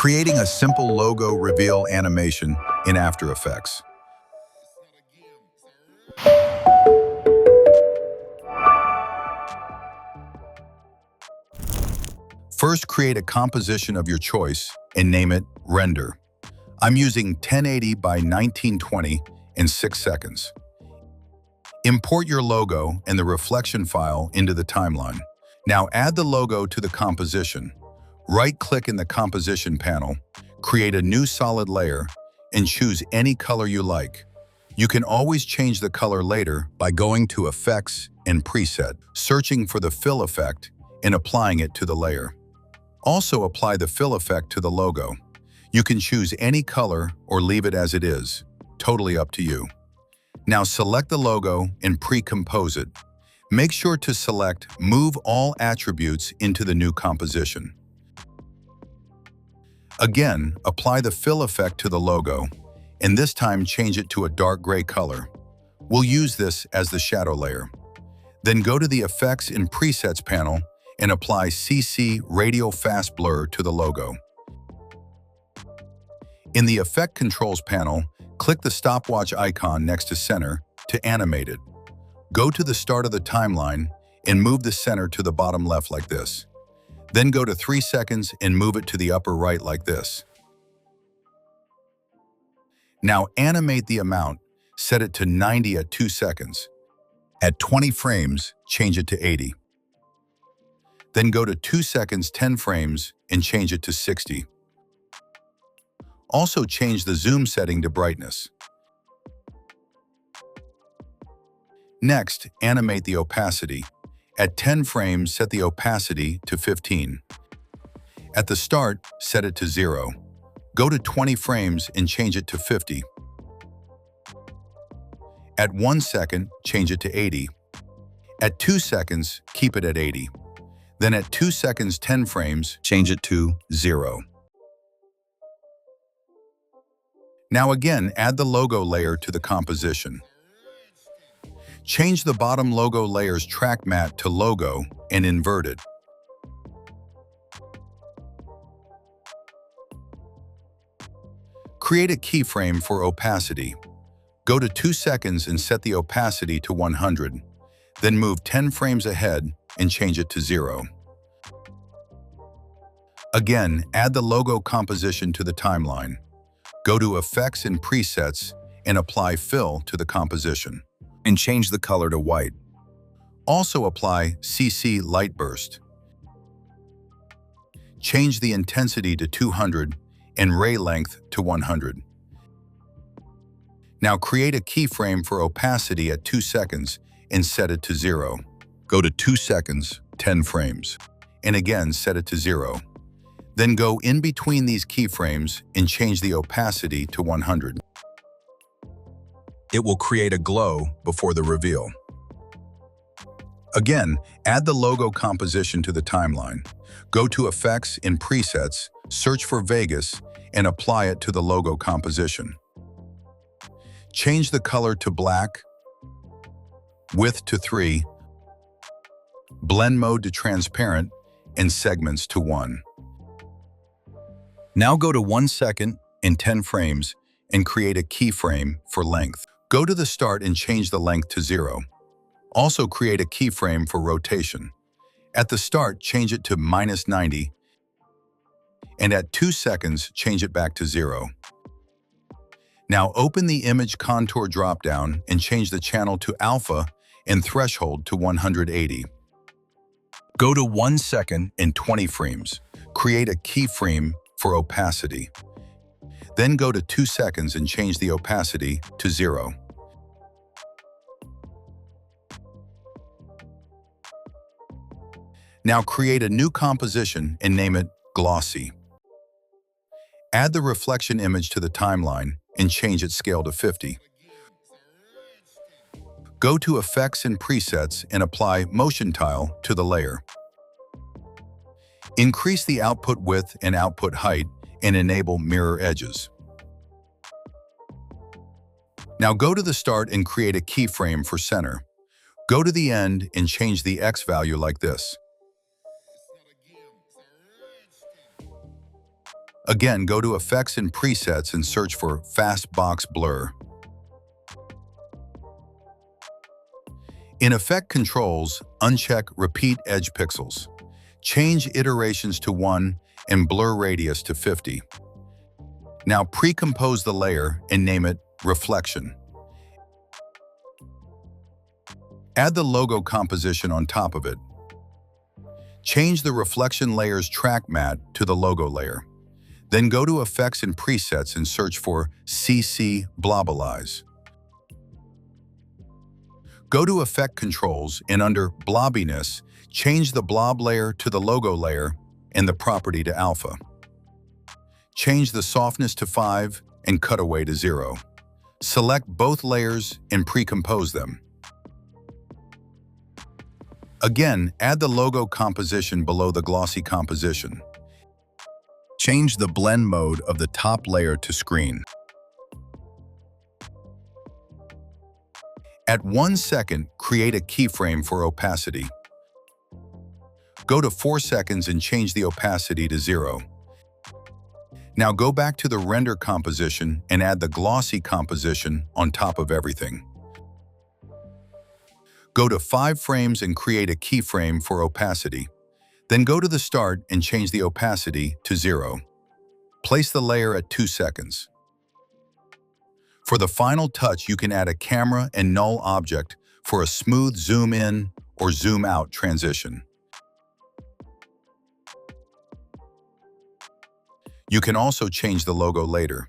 Creating a simple logo reveal animation in After Effects. First, create a composition of your choice and name it Render. I'm using 1080 by 1920 in 6 seconds. Import your logo and the reflection file into the timeline. Now add the logo to the composition. Right-click in the composition panel, create a new solid layer, and choose any color you like. You can always change the color later by going to Effects and Preset, searching for the fill effect, and applying it to the layer. Also apply the fill effect to the logo. You can choose any color or leave it as it is, totally up to you. Now select the logo and pre-compose it. Make sure to select Move All Attributes into the new composition. Again, apply the fill effect to the logo, and this time change it to a dark gray color. We'll use this as the shadow layer. Then go to the Effects and Presets panel and apply CC Radial Fast Blur to the logo. In the Effect Controls panel, click the stopwatch icon next to Center to animate it. Go to the start of the timeline and move the center to the bottom left like this. Then go to 3 seconds and move it to the upper right like this. Now animate the amount, set it to 90 at 2 seconds. At 20 frames, change it to 80. Then go to 2 seconds 10 frames and change it to 60. Also change the zoom setting to brightness. Next, animate the opacity. At 10 frames, set the opacity to 15. At the start, set it to 0. Go to 20 frames and change it to 50. At 1 second, change it to 80. At 2 seconds, keep it at 80. Then at 2 seconds 10 frames, change it to 0. Now again, add the logo layer to the composition. Change the bottom logo layer's track matte to logo and invert it. Create a keyframe for opacity. Go to 2 seconds and set the opacity to 100. Then move 10 frames ahead and change it to 0. Again, add the logo composition to the timeline. Go to Effects and Presets and apply Fill to the composition. And change the color to white. Also apply CC Light Burst. Change the intensity to 200 and ray length to 100. Now create a keyframe for opacity at 2 seconds and set it to 0. Go to 2 seconds, 10 frames, and again set it to 0. Then go in between these keyframes and change the opacity to 100. It will create a glow before the reveal. Again, add the logo composition to the timeline. Go to Effects and Presets, search for Vegas, and apply it to the logo composition. Change the color to black, width to 3, blend mode to transparent, and segments to 1. Now go to 1 second and 10 frames and create a keyframe for length. Go to the start and change the length to 0. Also create a keyframe for rotation. At the start, change it to -90, and at 2 seconds, change it back to 0. Now open the Image Contour dropdown and change the channel to Alpha and Threshold to 180. Go to 1 second and 20 frames. Create a keyframe for opacity. Then go to 2 seconds and change the opacity to 0. Now create a new composition and name it Glossy. Add the reflection image to the timeline and change its scale to 50. Go to Effects and Presets and apply Motion Tile to the layer. Increase the output width and output height and enable mirror edges. Now go to the start and create a keyframe for center. Go to the end and change the X value like this. Again, go to Effects and Presets and search for Fast Box Blur. In Effect Controls, uncheck Repeat Edge Pixels. Change iterations to 1 and blur radius to 50. Now pre-compose the layer and name it Reflection. Add the logo composition on top of it. Change the reflection layer's track matte to the logo layer. Then go to Effects and Presets and search for CC Blobalize. Go to Effect Controls and under Blobbiness, change the blob layer to the logo layer and the property to alpha. Change the softness to 5 and cutaway to 0. Select both layers and pre-compose them. Again, add the logo composition below the glossy composition. Change the blend mode of the top layer to screen. At 1 second, create a keyframe for opacity. Go to 4 seconds and change the opacity to 0. Now go back to the render composition and add the glossy composition on top of everything. Go to 5 frames and create a keyframe for opacity. Then go to the start and change the opacity to 0. Place the layer at 2 seconds. For the final touch, you can add a camera and null object for a smooth zoom in or zoom out transition. You can also change the logo later.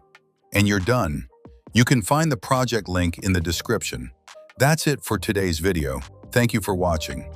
And you're done. You can find the project link in the description. That's it for today's video. Thank you for watching.